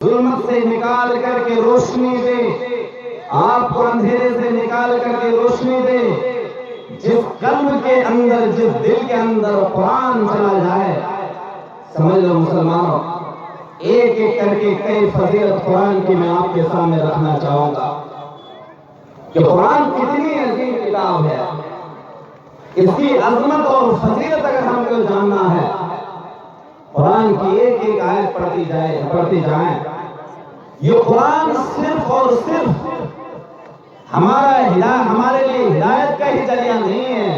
ظلمت سے نکال کر کے روشنی دے، آپ کو اندھیرے سے نکال کر کے روشنی دے۔ جس قلب کے اندر، جس دل کے اندر قرآن چلا جائے، سمجھ لو مسلمانوں، ایک ایک کر کے کئی فضیلت قرآن کی میں آپ کے سامنے رکھنا چاہوں گا کہ قرآن کتنی عظیم کتاب ہے۔ اس کی عظمت اور فضیلت اگر ہم کو جاننا ہے، قرآن کی ایک ایک آیت پڑھتی جائیں۔ یہ قرآن صرف اور صرف ہمارے لیے ہدایت کا ہی ذریعہ نہیں ہے،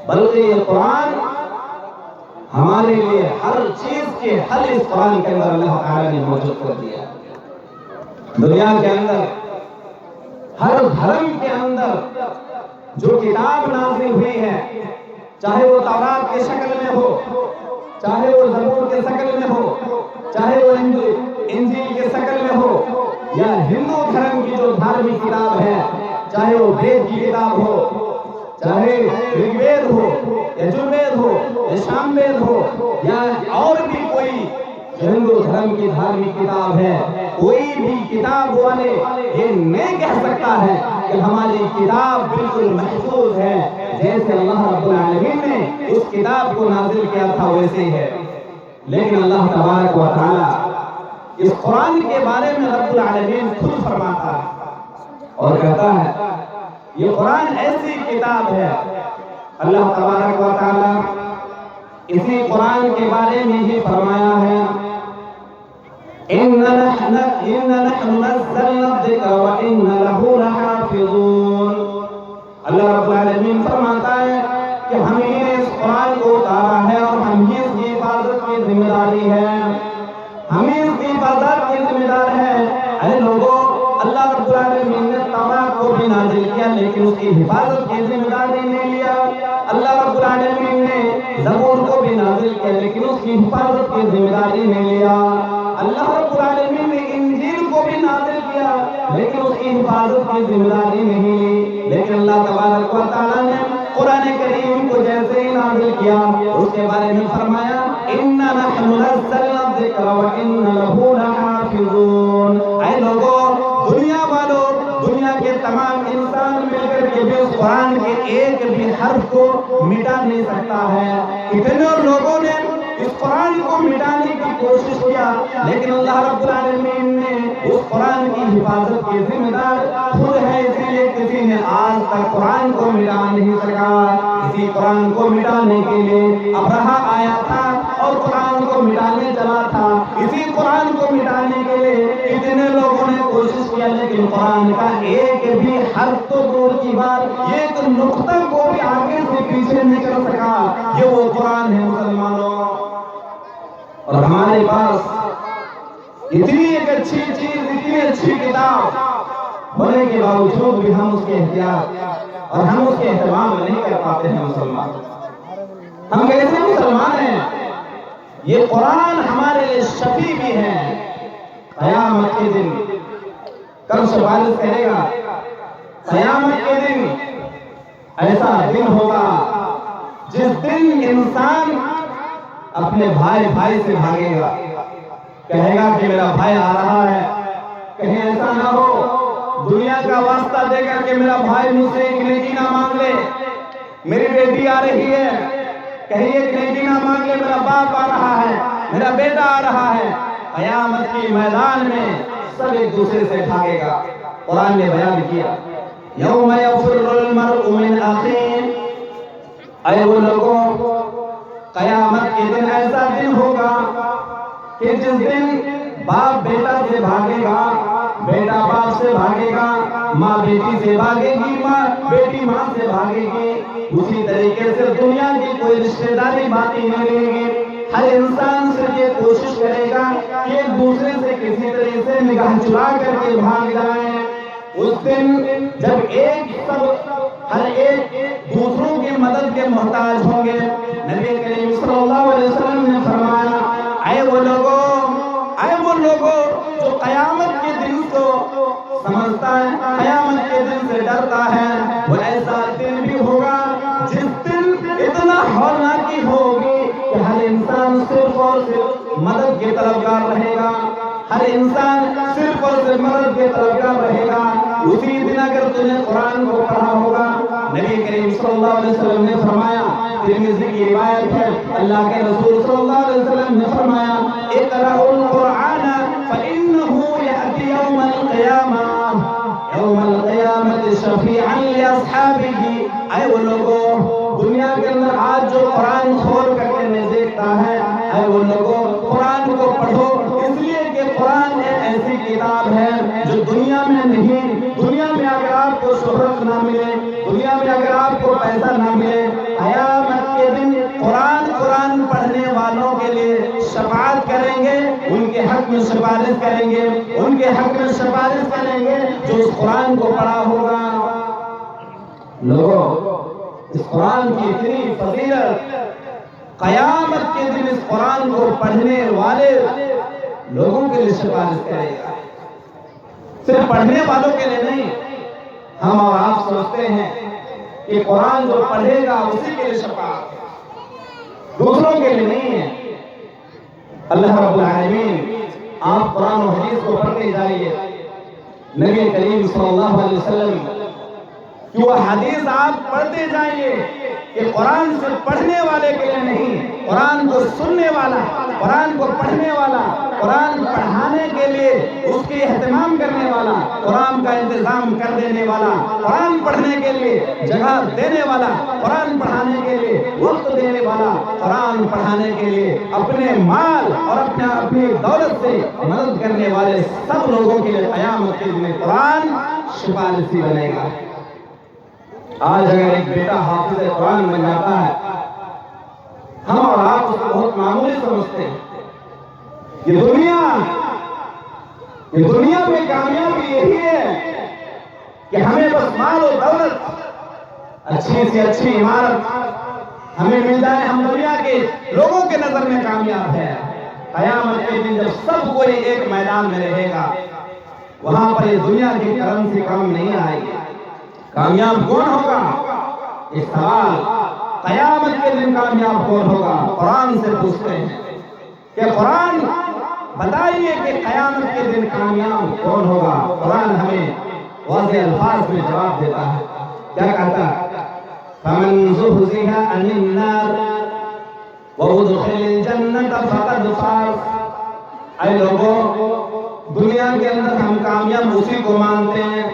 بلکہ یہ قرآن ہمارے لیے ہر چیز کے حل اس قرآن کے اندر اللہ تعالیٰ نے موجود کر دیا۔ دنیا کے اندر ہر دھرم کے اندر جو کتاب نازل ہوئی ہے، چاہے وہ تورات کی شکل میں ہو، چاہے وہ زبور کے شکل میں ہو، چاہے وہ انجیل کے شکل میں ہو، یا ہندو دھرم کی جو دھارمک کتاب ہے، چاہے وہ وید کی کتاب ہو، چاہے رگ وید ہو، یجروید ہو، یا سام وید ہو، یا اور بھی کوئی ہندو دھرم کی دھارمک کتاب ہے، کوئی بھی کتاب والے یہ نہیں کہہ سکتا ہے کہ ہماری کتاب بالکل محفوظ ہے، جیسے اللہ رب العالمین نے اس کتاب کو نازل کیا تھا ویسے ہے۔ لیکن اللہ تبارک و تعالی اس قرآن کے بارے میں رب العالمین خود فرماتا ہے اور کہتا ہے یہ قرآن ایسی کتاب ہے۔ اللہ تبارک و تعالی اسی قرآن کے بارے میں ہی فرمایا ہے، إِنَّ نَحْنُ نَزَّلْنَا الذِّكْرَ وَإِنَّ لَهُ لَحَافِظُونَ۔ اللہ رب العالمین فرماتا ہے کہ ہم ہی نے اس قرآن کو اتارا ہے اور ہم ہی اس کی حفاظت کی ذمہ داری ہے، ہم ہی اس کی حفاظت کی ذمہ دار ہے۔ اے لوگوں، اللہ رب العالمین نے تورات کو بھی نازل کیا لیکن اس کی حفاظت کی ذمہ داری نہیں لیا۔ اللہ رب العالمین نے زبور کو بھی نازل کیا لیکن اس کی حفاظت کی ذمہ داری نہیں لیا۔ اللہ رب العالمین نے انجیل کو بھی نازل کیا لیکن اس کی حفاظت کی ذمہ داری نہیں لی۔ لیکن اللہ تبارک و تعالیٰ نے قرآن کریم کو جیسے ہی نازل کیا، اس کے بارے میں فرمایا إِنَّا نَحْنُ نَزَّلْنَا الذِّكْرَ وَإِنَّ لَهُ لَحَافِظُونَ۔ اے لوگوں، دنیا والوں، دنیا کے تمام انسان مل کر کے بھی اس قرآن کے ایک بھی حرف کو مٹا نہیں سکتا ہے۔ کتنے لوگوں نے اس قرآن کو مٹانے کی کوشش کیا لیکن اللہ رب العالمین نے اس قرآن کی حفاظت کی ذمہ دار خود ہے، اسی لیے کسی نے آج تک قرآن کو مٹا نہیں سکا۔ اسی قرآن کو مٹانے کے لیے ابرہہ آیا تھا اور قرآن کو مٹانے چلا تھا۔ اسی قرآن کو مٹانے کے لیے اتنے لوگوں نے کوشش کیا لیکن قرآن کا ایک بھی حرف تو دور کی بات، ایک نقطہ کو بھی آگے سے پیچھے نہیں کر سکا۔ یہ وہ قرآن ہے مسلمانوں، اور ہمارے پاس اتنی ایک اچھی چیز، اتنی اچھی کتاب ہونے کے باوجود بھی ہم اس کے احتیاط اور ہم اس کے اہتمام نہیں کر پاتے ہیں۔ مسلمان ہم کیسے مسلمان ہیں؟ یہ قرآن ہمارے لیے شفیع بھی ہے۔ قیامت کے دن کب سفارش کرے گا؟ قیامت کے دن ایسا دن ہوگا جس دن انسان اپنے بھائی سے بھاگے گا، کہے گا کہ میرا بھائی آ رہا ہے، کہیں ایسا نہ ہو دنیا کا واسطہ دے کر کہ میرا بھائی مجھ سے ایک نیکی نہ مانگ لے، میری بیٹی آ رہی ہے کہیں ایک نیکی نہ مانگ لے، میرا باپ آ رہا ہے، میرا بیٹا آ رہا ہے۔ قیامت کی میدان میں سب ایک دوسرے سے بھاگے گا۔ قرآن نے بیان کیا یوم یفر المرء من اخیہ، اے وہ لوگوں، قیامت کے دن ایسا دن ہوگا کہ جس دن باپ بیٹا سے بھاگے گا، بیٹا باپ سے بھاگے گا، ماں بیٹی سے بھاگے گی، بیٹی ماں سے بھاگے گی۔ اسی طریقے سے دنیا کی کوئی رشتہ داری باقی نہیں رہے گی۔ ہر انسان سے یہ کوشش کرے گا کہ ایک دوسرے سے کسی طرح سے نگاہ چرا کر کے بھاگ جائیں۔ اس دن جب ہر ایک دوسروں کی مدد کے محتاج ہوں گے، نبی کریم صلی اللہ علیہ وسلم نے فرمایا اے وہ لوگوں جو قیامت کے دن کو سمجھتا ہے، قیامت کے دن سے ڈرتا ہے، وہ ایسا دن بھی ہوگا جس دن اتنا ہولناکی ہوگی کہ ہر انسان صرف اور صرف مدد کے طلبگار رہے گا، ہر انسان صرف اور صرف مدد کے طلبگار رہے گا اسی دن اگر تم نے قرآن کو پڑھا ہوگا۔ نبی کریم صلی اللہ علیہ وسلم نے فرمایا، ترمذی کی روایت ہے، اللہ کے رسول صلی اللہ علیہ وسلم نے فرمایا، اقرأوا القرآن فإنه يأتي يوم القیامت شفیعا لأصحابہ۔ اے وہ لوگوں، دنیا کے اندر آج جو قرآن کھول کر کے دیکھتا ہے، اے وہ لوگوں قرآن کو پڑھو، اس لیے کہ قرآن ایک ایسی کتاب ہے جو دنیا میں نہیں، دنیا میں اگر آپ کو شہرت نہ ملے، دنیا میں اگر آپ کو پیسہ نہ ملے، قیامت کے دن قرآن پڑھنے والوں کے لیے شفاعت کریں گے، ان کے حق میں سفارش کریں گے، ان کے حق میں سفارش کریں گے جو اس قرآن کو پڑھا ہوگا۔ لوگوں، اس قرآن کی اتنی فضیلت، قیامت کے دن اس قرآن کو پڑھنے والے لوگوں کے لیے سفارش کرے گا، صرف پڑھنے والوں کے لیے نہیں۔ ہم اور آپ سوچتے ہیں کہ قرآن جو پڑھے گا اسی کے لیے شفاعت، دوسروں کے لیے نہیں ہے۔ اللہ رب العالمین، آپ قرآن و حدیث کو پڑھتے جائیے، نبی کریم صلی اللہ علیہ وسلم کی وہ حدیث آپ پڑھتے جائیے کہ قرآن سے پڑھنے والے کے لیے نہیں، قرآن کو سننے والا، قرآن کو پڑھنے والا، قرآن پڑھانے کے لیے اس کے اہتمام کرنے والا، قرآن کا انتظام کر دینے والا، قرآن پڑھنے کے لیے جگہ دینے والا، قرآن پڑھانے کے لیے وقت دینے والا، قرآن پڑھانے کے لیے اپنے مال اور اپنی دولت سے مدد کرنے والے سب لوگوں کے لیے قیامت کے دن قرآن سفارشی بنے گا۔ آج اگر ایک بیٹا حافظ قرآن بن جاتا ہے، ہم اور آپ اس کو بہت معمولی سمجھتے ہیں۔ یہ دنیا میں کامیابی یہی ہے کہ ہمیں بس مال و دولت، اچھی سے اچھی عمارت ہمیں مل جائے، ہم دنیا کے لوگوں کے نظر میں کامیاب ہے۔ قیامت کے دن جب سب کوئی ایک میدان میں رہے گا، وہاں پر یہ دنیا کی کرنسی کام نہیں آئے گی۔ کامیاب کون ہوگا؟ اس سوال، قیامت کے دن کامیاب کون ہوگا؟ قرآن سے پوچھتے ہیں کہ قرآن بتائیے کہ قیامت کے دن کامیاب کون ہوگا؟ قرآن ہمیں واضح الفاظ میں جواب دیتا ہے، کیا کہتا ہے؟ فَمَنْ زُحْزِحَ عَنِ النَّارِ وَأُدْخِلَ الْجَنَّةَ فَقَدْ فَازَ۔ اے لوگوں، دنیا کے اندر ہم کامیاب اسی کو مانتے ہیں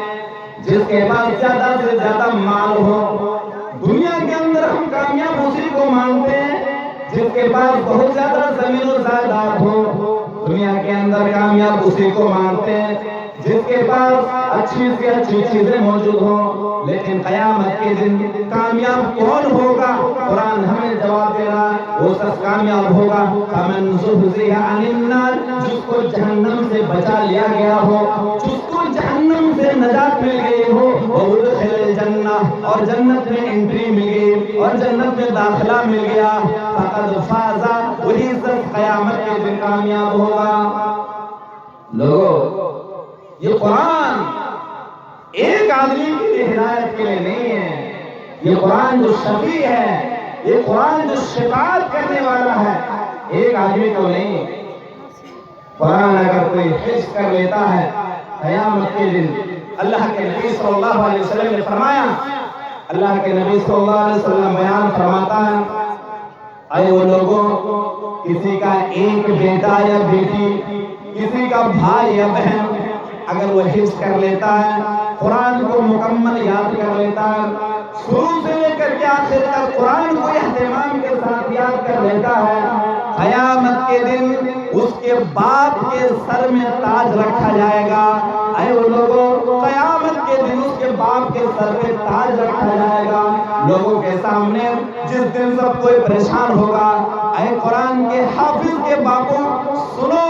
جس کے پاس زیادہ سے زیادہ مال ہو۔ دنیا کے اندر ہم کامیاب اسی کو مانتے ہیں جس کے پاس بہت زیادہ زمین و جائیداد ہو۔ دنیا کے اندر کامیاب اسی کو مانتے ہیں جس کے پاس اچھی سے اچھی چیزیں موجود ہوں۔ لیکن قیامت کے دن کامیاب کون ہوگا؟ قرآن ہمیں جواب دے رہا ہے، وہ شخص کامیاب ہوگا فَمَنْ زُحْزِحَ عَنِ النَّارِ، جس کو جہنم سے بچا لیا گیا ہو، جس کو جہنم سے نجات مل گئی ہو، وَأُدْخِلَ الْجَنَّةَ، اور جنت میں انٹری مل گئی اور جنت میں داخلہ مل گیا، فَقَدْ فَازَ، وہی شخص قیامت کے دن کامیاب ہوگا۔ لوگوں، یہ قرآن ایک آدمی کے لیے ہدایت کے لیے نہیں ہے، یہ قرآن جو شفیع ہے، یہ قرآن جو شفاعت کرنے والا ہے، ایک آدمی کو نہیں۔ قرآن اگر کوئی حفظ کر لیتا ہے، قیامت کے دن اللہ کے نبی صلی اللہ علیہ وسلم نے فرمایا، اللہ کے نبی صلی اللہ علیہ وسلم بیان فرماتا ہے، اے وہ لوگوں، کسی کا ایک بیٹا یا بیٹی، کسی کا بھائی یا بہن اگر وہ حفظ کر لیتا ہے، قرآن کو مکمل یاد کر لیتا ہے، شروع سے لے کر کے آخر تک قرآن کو اہتمام کے ساتھ یاد کر لیتا ہے، قیامت کے دن اس کے باپ کے سر میں تاج رکھا جائے گا۔ اے وہ لوگوں، قیامت کے دن اس کے باپ کے سر پہ تاج رکھا جائے گا لوگوں کے سامنے، جس دن سب کوئی پریشان ہوگا۔ اے قرآن کے حافظ کے باپوں، سنو،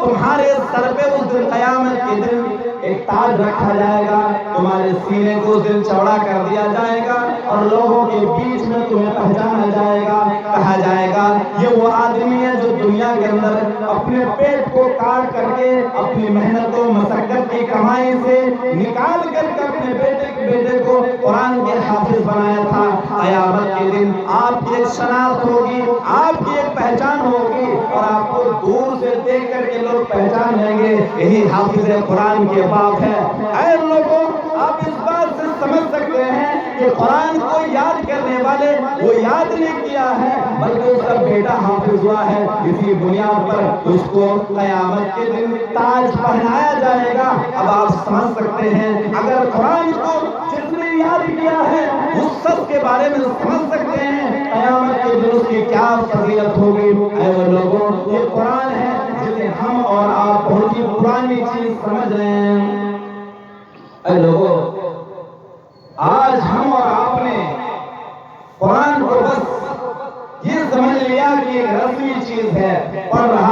تمہارے سر پہ اس دن قیامت کے دن ایک تاج رکھا جائے گا، تمہارے سینے کو اس دن چوڑا کر دیا جائے گا اور لوگوں کے بیچ میں تمہیں پہچانا جائے گا، کہا جائے گا یہ وہ آدمی ہے جو دنیا کے اندر اپنے پیٹ کو کاٹ کر کے اپنی محنت و مشقت کی کمائی سے نکال کر کے اپنے بیٹے کو قرآن کے حافظ بنایا تھا۔ قیامت کے دن آپ کی ایک شناخت ہوگی، آپ کی ایک پہچان ہوگی اور آپ کو دور سے مجھے دیکھ کر کے لوگ پہچان لیں گے یہی حافظ قرآن کے باپ ہے۔ اے لوگوں، آپ اس بات سے سمجھ سکتے ہیں کہ قرآن کو یاد کرنے والے وہ یاد نہیں کیا ہے بلکہ اس کا بیٹا حافظ ہوا ہے۔ اسی بنیاد پر اس کو قیامت کے دن تاج پہنایا جائے گا۔ اب آپ سمجھ سکتے ہیں اگر قرآن کو جس نے یاد کیا ہے اس سب کے بارے میں سمجھ سکتے ہیں قیامت کے دن اس کی کیا فضیلت ہوگی۔ اے وہ لوگوں، یہ قرآن ہے جسے ہم اور آپ بہت ہی پرانی چیز سمجھ رہے ہیں۔ اے لوگوں،